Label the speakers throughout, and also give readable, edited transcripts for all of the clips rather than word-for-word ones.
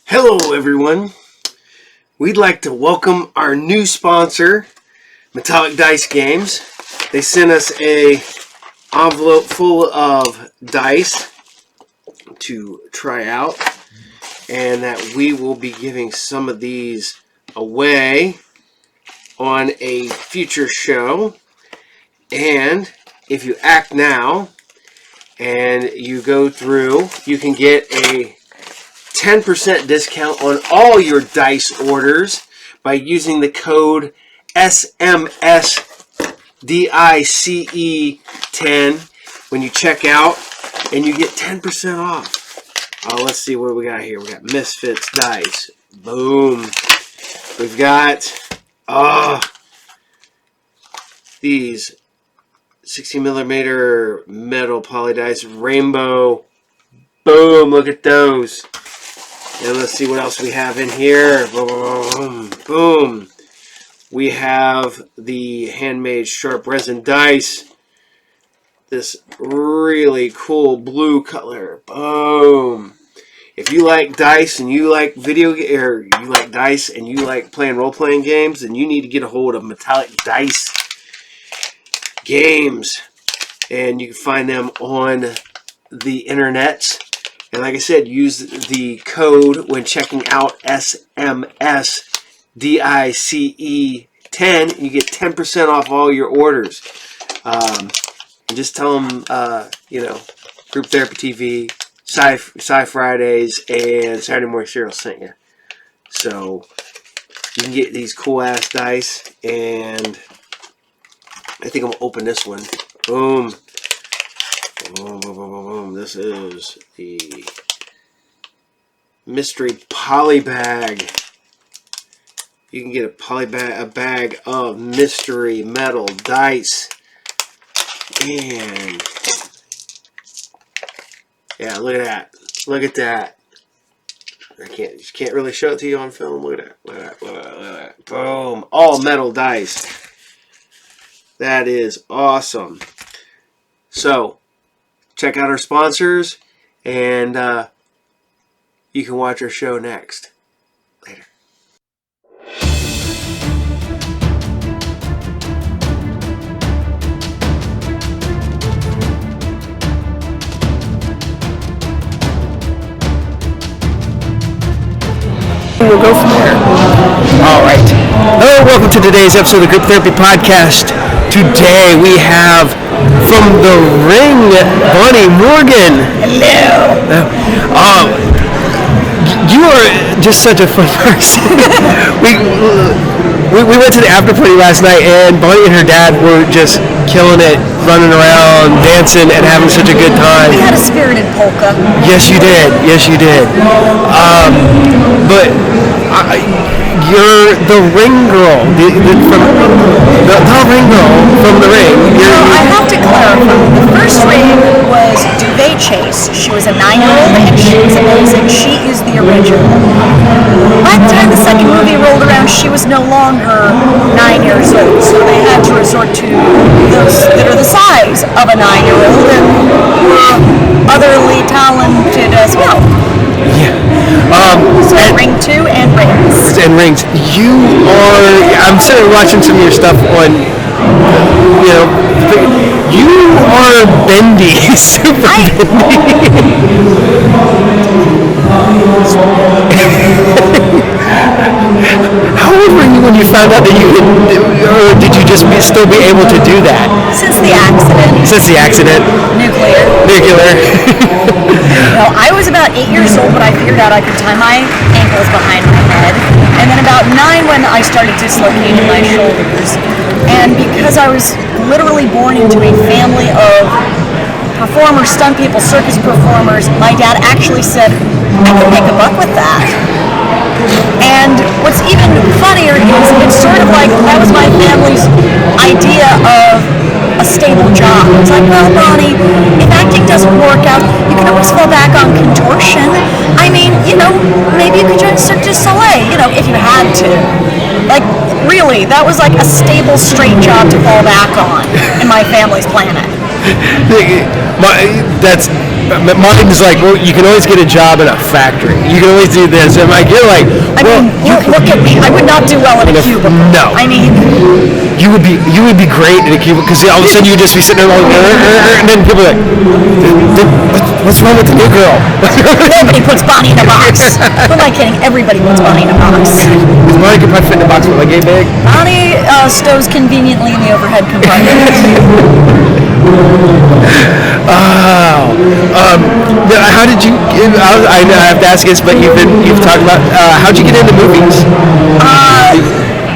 Speaker 1: Hello everyone, we'd like to welcome our new sponsor, Metallic Dice Games. They sent us a envelope full of dice to try out, and that we will be giving some of these away on a future show. And if you act now and you go through, you can get a 10% discount on all your dice orders by using the code SMSDICE10 when you check out, and you get 10% off. Let's see what we got here. We got Misfits dice. Boom. We've got these 60mm metal poly dice, rainbow. Boom, look at those. And let's see what else we have in here. Boom, boom. We have the handmade sharp resin dice. This really cool blue color. Boom. If you like dice and you like dice and you like playing role-playing games, then you need to get a hold of Metallic Dice Games. And you can find them on the internet. And like I said, use the code when checking out SMSDICE10, and you get 10% off all your orders. And just tell them, Group Therapy TV, Sci Fridays, and Saturday Morning Cereal sent you. So you can get these cool ass dice, and I think I'm gonna open this one. Boom. Boom, boom, boom, boom, boom. This is the mystery poly bag. You can get a bag of mystery metal dice. And yeah, look at that. Look at that. I can't really show it to you on film. Look at that. Look at that. Look at that. Look at that. Boom. All metal dice. That is awesome. So check out our sponsors, and you can watch our show next. Later. We'll go from there. All right. Hello, welcome to today's episode of the Group Therapy Podcast. Today we have From the Ring, Bonnie Morgan. Hello. You are just such a fun person. we went to the after party last night, and Bonnie and her dad were just killing it, running around, dancing, and having such a good time.
Speaker 2: We had a spirited polka.
Speaker 1: Yes, you did. Yes, you did. But you're the ring girl, the ring girl from the ring.
Speaker 2: I have to clarify. The first ring was Duvet Chase. She was a 9-year-old, and she was amazing. She is the original. By the time the second movie rolled around, she was no longer 9 years old, so they had to resort to those that are the size of a 9-year-old and were otherly talented as well.
Speaker 1: Yeah.
Speaker 2: So Ring 2 and Rings.
Speaker 1: And Rings. I'm sitting watching some of your stuff on, you are bendy, super bendy. How old were you when you found out that you could, or did you just still be able to do that?
Speaker 2: Since the accident.
Speaker 1: Nuclear.
Speaker 2: Well, I was about 8 years old when I figured out I could tie my ankles behind my head. And then about 9 when I started dislocating my shoulders. And because I was literally born into a family of performers, stunt people, circus performers, my dad actually said, I can make a buck with that. And what's even funnier is it's sort of like that was my family's idea of a stable job. It's like, well, Bonnie, if acting doesn't work out, you can always fall back on contortion. I mean, maybe you could join Cirque du Soleil, if you had to. Like, really, that was like a stable, straight job to fall back on in my family's planet.
Speaker 1: That's
Speaker 3: mine's like, well, you can always get a job in a factory. You can always do this. And like, you're like, well,
Speaker 2: look at me. I would not do well in a cubicle.
Speaker 3: No.
Speaker 2: I mean,
Speaker 3: you would be great in a cubicle because all of a sudden you would just be sitting there like, and then people are like, what's wrong with the new girl?
Speaker 2: Nobody puts Bonnie in a box. Who am I kidding? Everybody puts Bonnie in a box.
Speaker 3: Bonnie could probably fit in a box with like a big.
Speaker 2: Bonnie stows conveniently in the overhead compartment.
Speaker 3: How did you? I know I have to ask this, but you've talked about how'd you get into movies?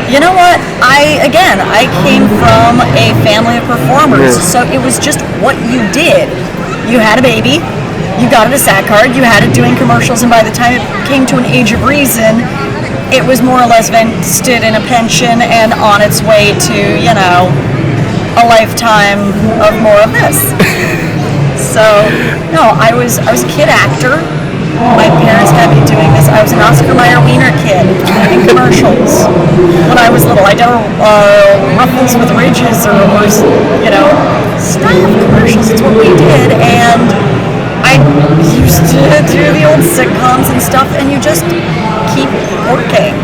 Speaker 2: You know what? I came from a family of performers, so it was just what you did. You had a baby, you got it a SAG card, you had it doing commercials, and by the time it came to an age of reason, it was more or less vested in a pension and on its way to, a lifetime of more of this. So, no, I was a kid actor. My parents had me doing this. I was an Oscar Mayer Wiener kid in commercials when I was little. I did ruffles with ridges or style commercials. It's what we did, and I used to do the old sitcoms and stuff, and you just keep working.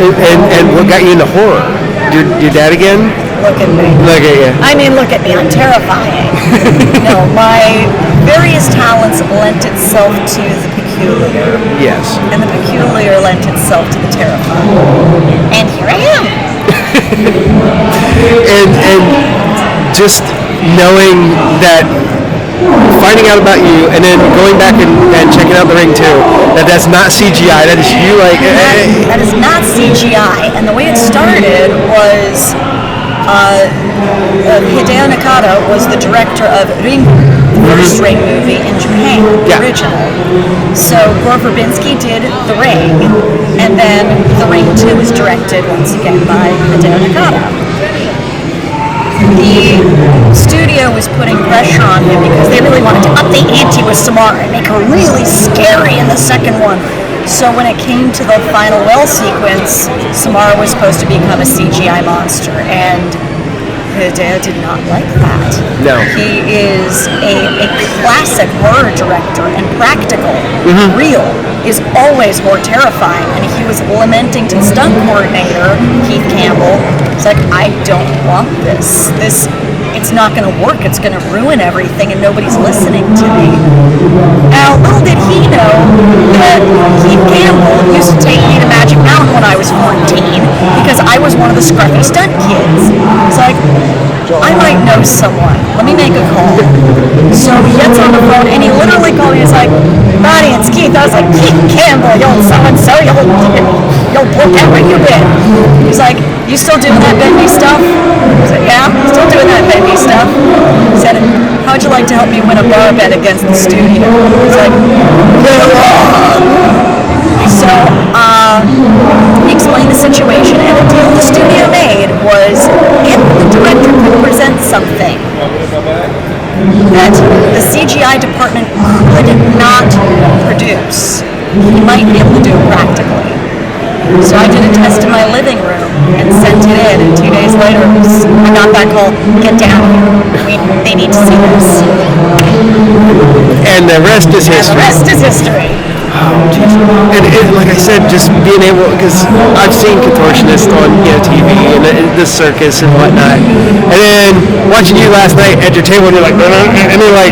Speaker 3: And what got you into horror? Your dad again?
Speaker 2: Look at me.
Speaker 3: Look at you.
Speaker 2: I mean, look at me. I'm terrifying. No, my various talents lent itself to the peculiar.
Speaker 3: Yes.
Speaker 2: And the peculiar lent itself to the terrifying. And here I am.
Speaker 3: and just knowing that, finding out about you, and then going back and checking out The Ring too, that's not CGI. That is you like.
Speaker 2: That is not CGI. And the way it started was. Hideo Nakata was the director of Ring, the first Ring movie in Japan, the original. So Gore Verbinski did The Ring, and then The Ring 2 was directed once again by Hideo Nakata. The studio was putting pressure on him because they really wanted to up the ante with Samara and make her really scary in the second one. So when it came to the final well sequence, Samara was supposed to become a CGI monster, and Hideo did not like that.
Speaker 3: No.
Speaker 2: He is a classic horror director, and practical, real, is always more terrifying. And he was lamenting to the stunt coordinator, Keith Campbell. It's like, I don't want this. It's not going to work. It's going to ruin everything, and nobody's listening to me. Now, little did he know that Keith Campbell used to take me to Magic Mountain when I was 14 because I was one of the scruffy stunt kids. It's like, I might know someone. Let me make a call. So he gets on the phone, and he literally called me. He's like, Bonnie, it's Keith. I was like, Keith Campbell, you'll so-and-so, you'll book out where you've been. He's like, you still doing that bendy stuff? I said, yeah, still doing that bendy stuff. He said, how would you like to help me win a bar bet against the studio? He's like, so he explained the situation, and the deal the studio made was if the director could present something that the CGI department could not produce, he might be able to do it practically. So I did a test in my living room and sent it in, and 2 days later I got that call, get down here, they need to see this.
Speaker 3: And the rest is history.
Speaker 2: And the rest is history.
Speaker 3: And like I said, just being able, because I've seen Contortionist on TV and the circus and whatnot, and then watching you last night at your table, and you're like, and they're like,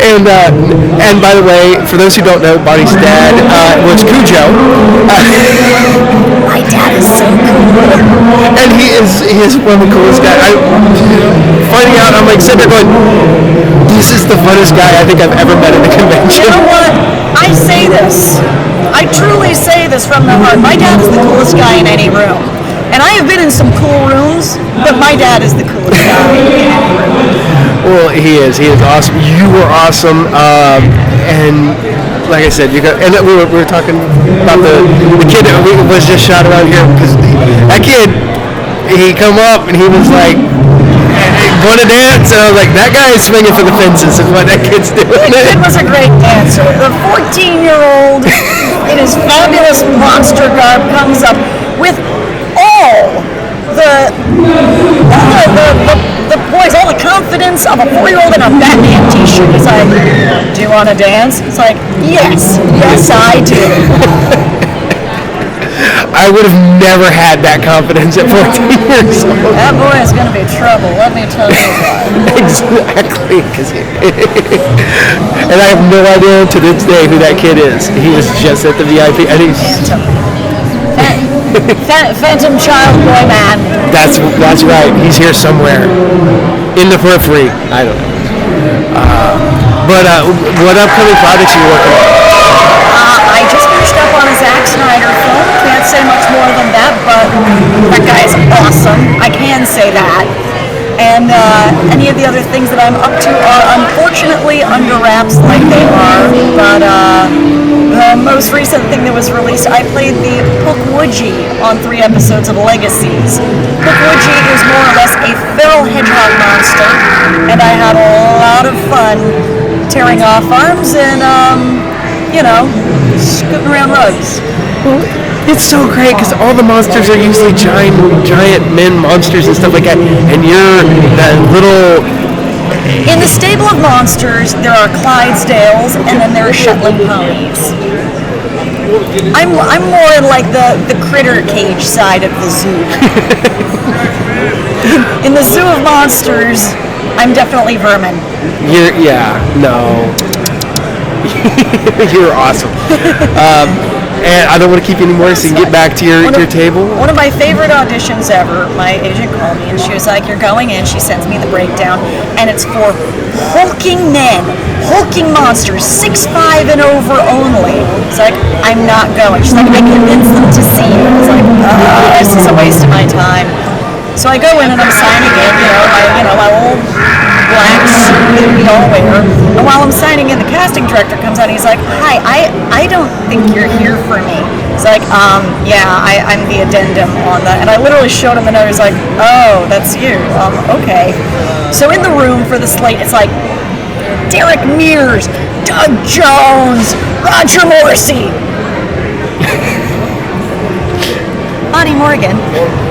Speaker 3: and by the way, for those who don't know, Bonnie's dad was Cujo.
Speaker 2: My dad is so cool,
Speaker 3: and he is one of the coolest guys. Finding out, I'm like sitting there going, this is the funnest guy I think I've ever met at a convention.
Speaker 2: You know what? I say this. I truly say this from the heart. My dad is the coolest guy in any room. And I have been in some cool rooms, but my dad is the coolest guy in any room.
Speaker 3: Well, he is awesome. You were awesome. And like I said, we were talking about the kid that was just shot around here, because that kid, he come up and he was like, want to dance? And I was like, that guy is swinging for the fences is what that kid's doing.
Speaker 2: The kid was a great dancer. The 14-year-old in his fabulous monster garb comes up with all the the poise, all the confidence of a 4-year-old in a Batman t-shirt. He's like, do you want to dance? It's like, yes, I do.
Speaker 3: I would have never had that confidence at 14 years old.
Speaker 2: That boy is going to be trouble, let me tell you what.
Speaker 3: Exactly. And I have no idea to this day who that kid is. He was just at the VIP. I think
Speaker 2: Phantom Child Boy Man.
Speaker 3: that's right. He's here somewhere in the periphery. I don't know. But what upcoming projects are you working on?
Speaker 2: I just finished up on a Zack Snyder film. Can't say much more than that, but that guy is awesome. I can say that. And any of the other things that I'm up to are unfortunately under wraps like they are. But the most recent thing that was released, I played the Pukwudgie on 3 episodes of Legacies. Pukwudgie is more or less a feral hedgehog monster, and I had a lot of fun tearing off arms and, scooting around rugs.
Speaker 3: It's so great because all the monsters are usually giant men monsters and stuff like that, and you're that little.
Speaker 2: In the stable of monsters, there are Clydesdales, and then there are Shetland ponies. I'm more in like the critter cage side of the zoo. In the zoo of monsters, I'm definitely vermin.
Speaker 3: You're awesome. And I don't want to keep you anymore, so you can get back to your table.
Speaker 2: One of my favorite auditions ever, my agent called me and she was like, you're going in, she sends me the breakdown, and it's for hulking men, hulking monsters, 6'5" and over only. It's like, I'm not going. She's like, I convinced them to see you. It's like, this is a waste of my time. So I go in and I'm signing in, my old black suit that we all wear. And while I'm signing in, the casting director comes out and he's like, hi, I don't think you're here for me. It's like, I'm the addendum on that. And I literally showed him the note. He's like, oh, that's you. Okay. So in the room for the slate, it's like Derek Mears, Doug Jones, Roger Morrissey. Bonnie Morgan.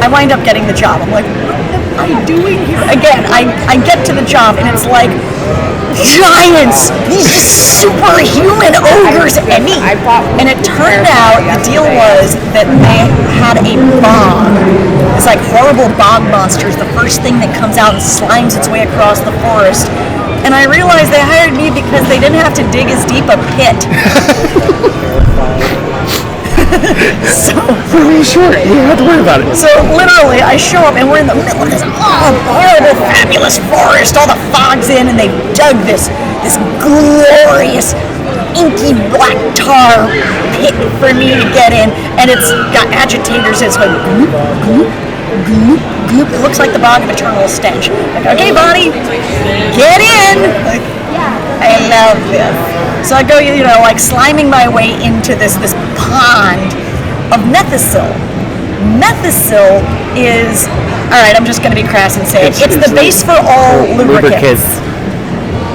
Speaker 2: I wind up getting the job. I'm like, what am I doing here? Again, I get to the job and it's like giants, these superhuman ogres and me. And it turned out the deal was that they had a bog. It's like horrible bog monsters. The first thing that comes out and slimes its way across the forest. And I realized they hired me because they didn't have to dig as deep a pit. So
Speaker 3: really short. You don't have to worry about it.
Speaker 2: So literally, I show up and we're in the middle of this horrible, fabulous forest. All the fog's in, and they dug this glorious, inky black tar pit for me to get in, and it's got agitators. It's like gloop, gloop, gloop, gloop. It looks like the bog of eternal stench. Like, okay, Bonnie, get in. Like, I love this. So I go, like sliming my way into this pond of Methicil. Methicil is, all right, I'm just going to be crass and say it's the base for all lubricants.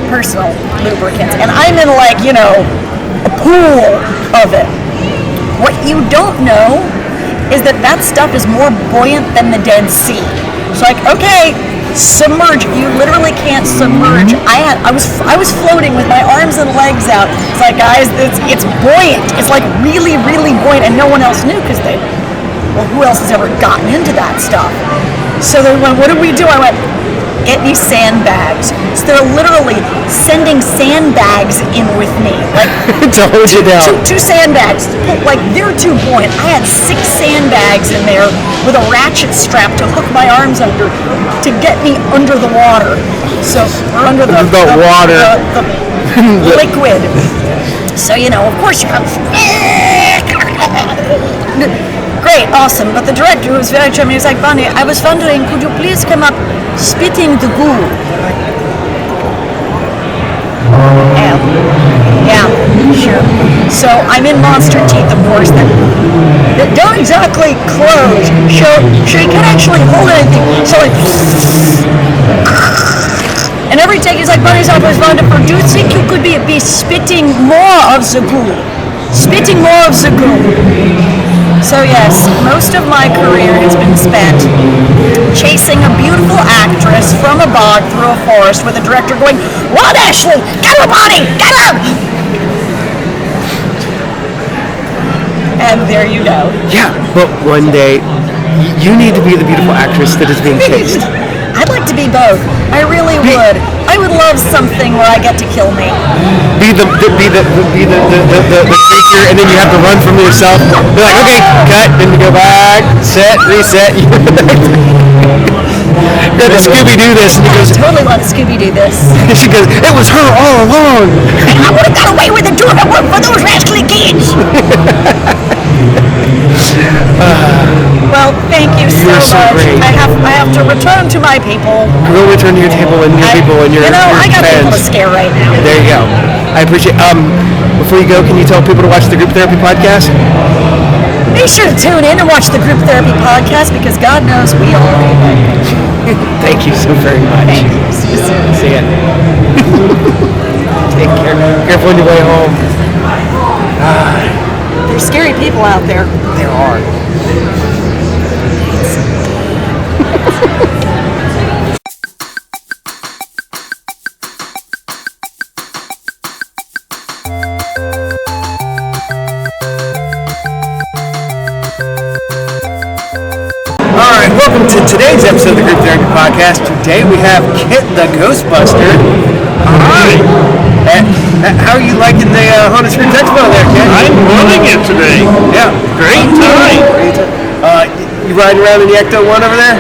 Speaker 2: Personal lubricants. And I'm in a pool of it. What you don't know is that stuff is more buoyant than the Dead Sea. So okay, submerge. You literally can't submerge. I was floating with my arms and legs out. It's like, guys, it's buoyant. It's like really, really buoyant, and no one else knew because who else has ever gotten into that stuff? So they went, what do we do? I went, get me sandbags. So they're literally sending sandbags in with me, like
Speaker 3: to hold you down.
Speaker 2: Two sandbags. Like they're too buoyant. I had 6 sandbags in there with a ratchet strap to hook my arms under to get me under the water. So or under the
Speaker 3: water,
Speaker 2: the liquid. So of course you come. Great, awesome. But the director, who was very charming, was like, Bonnie, I was wondering, could you please come up spitting the goo? Yeah, sure. So I'm in monster teeth, of course, that don't exactly close. So you can't actually hold anything. So and every take is like, Bonnie's always wonderful. Do you think you could be spitting more of the goo? Spitting more of the goo. So yes, most of my career has been spent chasing a beautiful actress from a bog through a forest with a director going, "Run, Ashley! Get her, Bonnie! Get her!" And there you go.
Speaker 3: Yeah, but one day you need to be the beautiful actress that is being chased.
Speaker 2: I'd like to be both. I really would. I would love something where I get to kill me.
Speaker 3: Be the creature, and then you have to run from yourself. Be like, okay, cut, then you go back, set, reset. You got to Scooby-Doo this, and he goes,
Speaker 2: Totally let Scooby-Doo this.
Speaker 3: she goes, it was her all along.
Speaker 2: I would have got away with it doing the work for those rascally kids. Well, thank you so
Speaker 3: You're so
Speaker 2: much.
Speaker 3: great.
Speaker 2: I have to return to my people.
Speaker 3: Go return to your table and your people and your
Speaker 2: I got people to
Speaker 3: fans.
Speaker 2: scare right now.
Speaker 3: There you go. I appreciate. Before you go, can you tell people to watch the Group Therapy podcast?
Speaker 2: Be sure to tune in and watch the Group Therapy podcast because God knows we all need it.
Speaker 3: Thank you so very much.
Speaker 2: Thank you. See you soon.
Speaker 3: See ya. Take care. Careful on your way home.
Speaker 2: There's scary people out there.
Speaker 3: There are. Alright, welcome to today's episode of the Group Therapy Podcast. Today we have Kitt the Ghostbuster. Alright. How are you liking the Haunted Screams Expo there, Kitt?
Speaker 4: I'm loving it today.
Speaker 3: Yeah.
Speaker 4: Great time.
Speaker 3: You riding around in the Ecto 1 over there?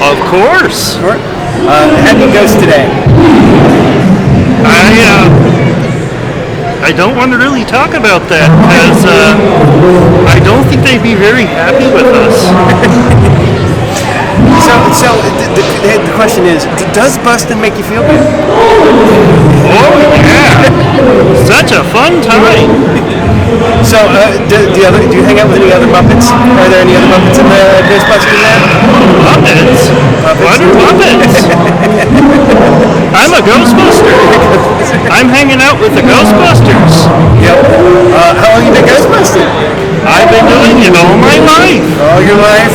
Speaker 4: Of course.
Speaker 3: Sure. How do you ghost today?
Speaker 4: I don't want to really talk about that because I don't think they'd be very happy with us.
Speaker 3: So the question is, does busting make you feel good?
Speaker 4: Oh yeah, such a fun time.
Speaker 3: So do you hang out with any other Muppets? Are there any other Muppets in the Ghostbusters there?
Speaker 4: Puppets? What are puppets? I'm a Ghostbuster. I'm hanging out with the Ghostbusters.
Speaker 3: Yep. How long you been ghostbusting?
Speaker 4: I've been doing it all my life.
Speaker 3: All your life?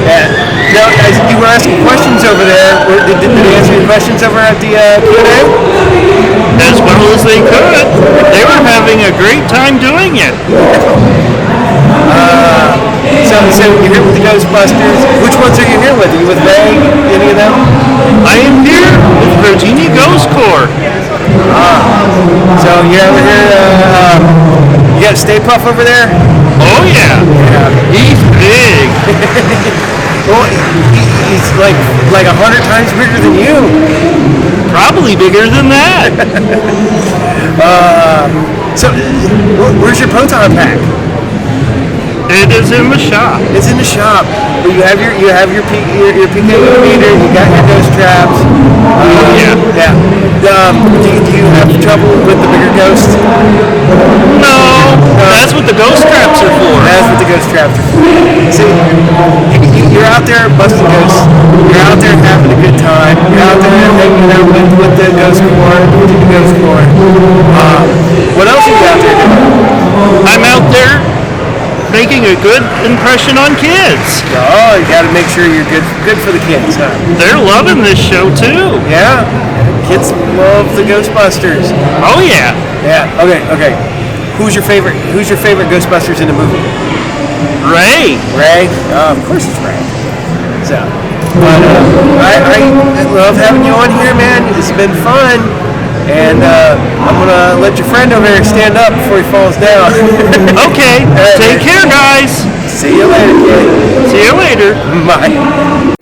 Speaker 3: Yeah. Now, as you were asking questions over there, did they answer your questions over at the Q&A?
Speaker 4: As well as they could. They were having a great time doing it.
Speaker 3: So you're here with the Ghostbusters. Which ones are you here with? Are you with Ray? Any of them?
Speaker 4: I am here with Virginia Ghost Corps.
Speaker 3: So you're over here, you got Stay Puft over there?
Speaker 4: Oh yeah. He's big.
Speaker 3: Well, he's like 100 times bigger than you.
Speaker 4: Probably bigger than that.
Speaker 3: So where's your proton pack?
Speaker 4: It is in the shop.
Speaker 3: It's in the shop. But you have your PK meter. You got your ghost traps.
Speaker 4: Yeah.
Speaker 3: Do you have trouble with the bigger ghosts?
Speaker 4: No, that's what the ghost traps are for.
Speaker 3: That's what the ghost traps are for. See, you're out there busting ghosts. You're out there having a good time. You're out there hanging out with the ghost corps, with the ghost corps. What else are you out there doing?
Speaker 4: I'm out there making a good impression on kids.
Speaker 3: Oh, you got to make sure you're good for the kids, huh?
Speaker 4: They're loving this show too.
Speaker 3: Yeah. Kids love the Ghostbusters.
Speaker 4: Oh yeah.
Speaker 3: Yeah. Okay. Who's your favorite Ghostbusters in the movie?
Speaker 4: Ray.
Speaker 3: Ray? Of course it's Ray. So, but I love having you on here, man. It's been fun. And I'm going to let your friend over here stand up before he falls down.
Speaker 4: Okay. Take care, guys.
Speaker 3: See you later, kid.
Speaker 4: See you later.
Speaker 3: Bye.